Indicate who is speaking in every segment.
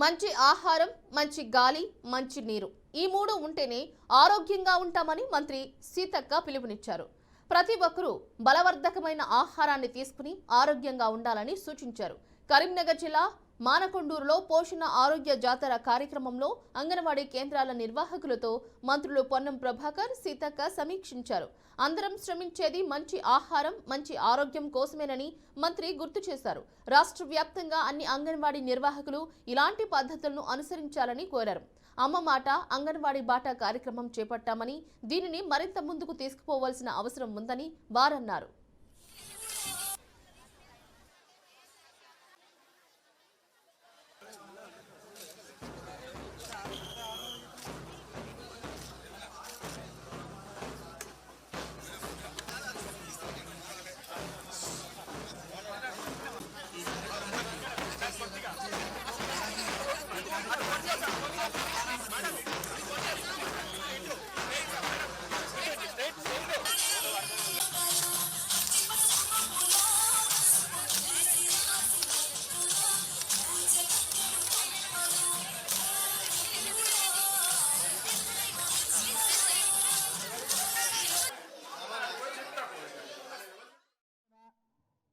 Speaker 1: మంచి ఆహారం, మంచి గాలి, మంచి నీరు ఈ మూడు ఉంటేనే ఆరోగ్యంగా ఉంటామని మంత్రి సీతక్క పిలుపునిచ్చారు. ప్రతి ఒక్కరూ బలవర్ధకమైన ఆహారాన్ని తీసుకుని ఆరోగ్యంగా ఉండాలని సూచించారు. కరీంనగర్ జిల్లా మానకొండూరులో పోషణ ఆరోగ్య జాతర కార్యక్రమంలో అంగన్వాడీ కేంద్రాల నిర్వాహకులతో మంత్రులు పొన్నం ప్రభాకర్, సీతక్క సమీక్షించారు. అందరం శ్రమించేది మంచి ఆహారం, మంచి ఆరోగ్యం కోసమేనని మంత్రి గుర్తు చేశారు. రాష్ట్ర వ్యాప్తంగా అన్ని అంగన్వాడీ నిర్వాహకులు ఇలాంటి పద్ధతులను అనుసరించాలని కోరారు. అమ్మ మాట అంగన్వాడీ బాట కార్యక్రమం చేపట్టామని, దీనిని మరింత ముందుకు తీసుకుపోవాల్సిన అవసరం ఉందని వారన్నారు.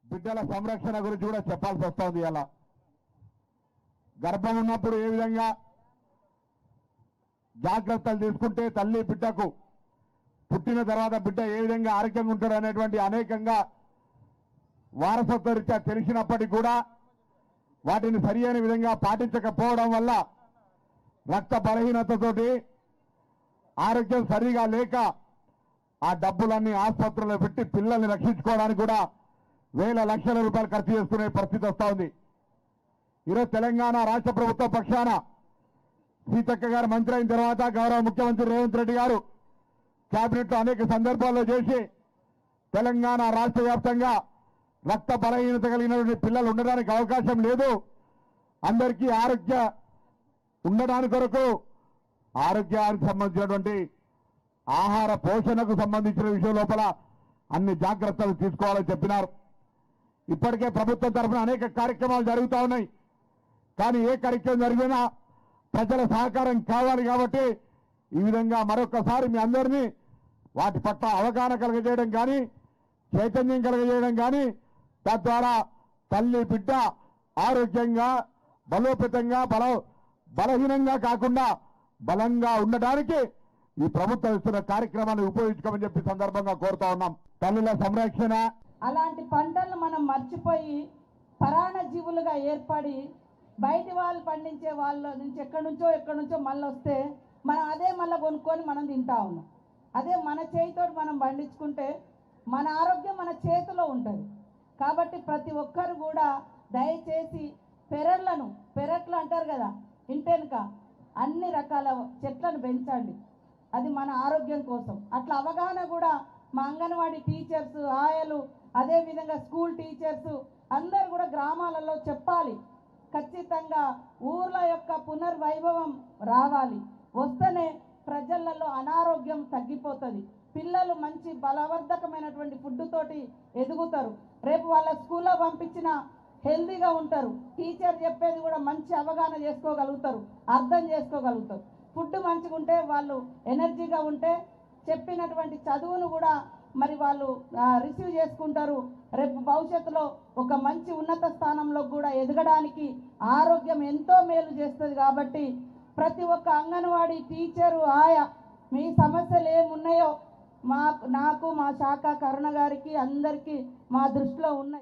Speaker 2: బిడ్డల సంరక్షణ గురించి కూడా చెప్పాల్సి వస్తుంది. ఇలా గర్భం ఉన్నప్పుడు ఏ విధంగా జాగ్రత్తలు తీసుకుంటే తల్లి బిడ్డకు పుట్టిన తర్వాత బిడ్డ ఏ విధంగా ఆరోగ్యంగా ఉంటాడు అనేటువంటి అనేకంగా వారసత్వ రీత్యా తెలిసినప్పటికీ కూడా వాటిని సరియైన విధంగా పాటించకపోవడం వల్ల రక్త బలహీనతతోటి ఆరోగ్యం సరిగా లేక ఆ డబ్బులన్నీ ఆసుపత్రుల్లో పెట్టి పిల్లల్ని రక్షించుకోవడానికి కూడా వేల లక్షల రూపాయలు ఖర్చు చేసుకునే పరిస్థితి వస్తూ ఉంది. ఈరోజు తెలంగాణ రాష్ట్ర ప్రభుత్వ పక్షాన సీతక్క గారు మంత్రి అయిన తర్వాత గౌరవ ముఖ్యమంత్రి రేవంత్ రెడ్డి గారు కేబినెట్లో అనేక సందర్భాల్లో చేసి తెలంగాణ రాష్ట్ర వ్యాప్తంగా రక్త బలహీనత కలిగినటువంటి పిల్లలు ఉండడానికి అవకాశం లేదు, అందరికీ ఆరోగ్య ఉండడానికి కొరకు ఆరోగ్యానికి సంబంధించినటువంటి ఆహార పోషణకు సంబంధించిన విషయం లోపల అన్ని జాగ్రత్తలు తీసుకోవాలని చెప్పినారు. ఇప్పటికే ప్రభుత్వం తరఫున అనేక కార్యక్రమాలు జరుగుతూ ఉన్నాయి. కానీ ఏ కార్యక్రమం జరిగినా ప్రజల సహకారం కావాలి. కాబట్టి ఈ విధంగా మరొకసారి మీ అందరినీ వాటి పట్ల అవగాహన కలగజేయడం కానీ, చైతన్యం కలగజేయడం కానీ, తద్వారా తల్లి బిడ్డ ఆరోగ్యంగా బలోపేతంగా బలహీనంగా కాకుండా బలంగా ఉండడానికి ఈ ప్రభుత్వం ఇస్తున్న కార్యక్రమాన్ని ఉపయోగించుకోమని చెప్పి సందర్భంగా కోరుతా ఉన్నాం. తల్లుల సంరక్షణ,
Speaker 3: అలాంటి పంటలను మనం మర్చిపోయి పరాణ జీవులుగా ఏర్పడి బయటి వాళ్ళు పండించే వాళ్ళ నుంచి ఎక్కడి నుంచో మళ్ళీ వస్తే మనం అదే మళ్ళీ కొనుక్కొని మనం తింటా ఉన్నాం. అదే మన చేతితో మనం పండించుకుంటే మన ఆరోగ్యం మన చేతిలో ఉంటుంది. కాబట్టి ప్రతి ఒక్కరు కూడా దయచేసి పెరట్లు అంటారు కదా, ఇంటెనుక అన్ని రకాల చెట్లను పెంచండి. అది మన ఆరోగ్యం కోసం. అట్లా అవగాహన కూడా మా అంగన్వాడీ టీచర్స్, ఆయలు, అదేవిధంగా స్కూల్ టీచర్స్ అందరూ కూడా గ్రామాలలో చెప్పాలి. ఖచ్చితంగా ఊర్ల యొక్క పునర్వైభవం రావాలి. వస్తేనే ప్రజలలో అనారోగ్యం తగ్గిపోతుంది. పిల్లలు మంచి బలవర్ధకమైనటువంటి ఫుడ్ తోటి ఎదుగుతారు. రేపు వాళ్ళ స్కూల్లో పంపించిన హెల్తీగా ఉంటారు. టీచర్ చెప్పేది కూడా మంచి అవగాహన చేసుకోగలుగుతారు, అర్థం చేసుకోగలుగుతారు. ఫుడ్ మంచిగా ఉంటే వాళ్ళు ఎనర్జీగా ఉంటే చెప్పినటువంటి చదువును కూడా మరి వాళ్ళు రిసీవ్ చేసుకుంటారు. రేపు భవిష్యత్తులో ఒక మంచి ఉన్నత స్థానంలో కూడా ఎదగడానికి ఆరోగ్యం ఎంతో మేలు చేస్తుంది. కాబట్టి ప్రతి ఒక్క అంగన్వాడీ టీచరు, ఆయా మీ సమస్యలు ఏమున్నాయో నాకు మా శాఖ కరుణ గారికి అందరికీ మా దృష్టిలో ఉన్నాయి.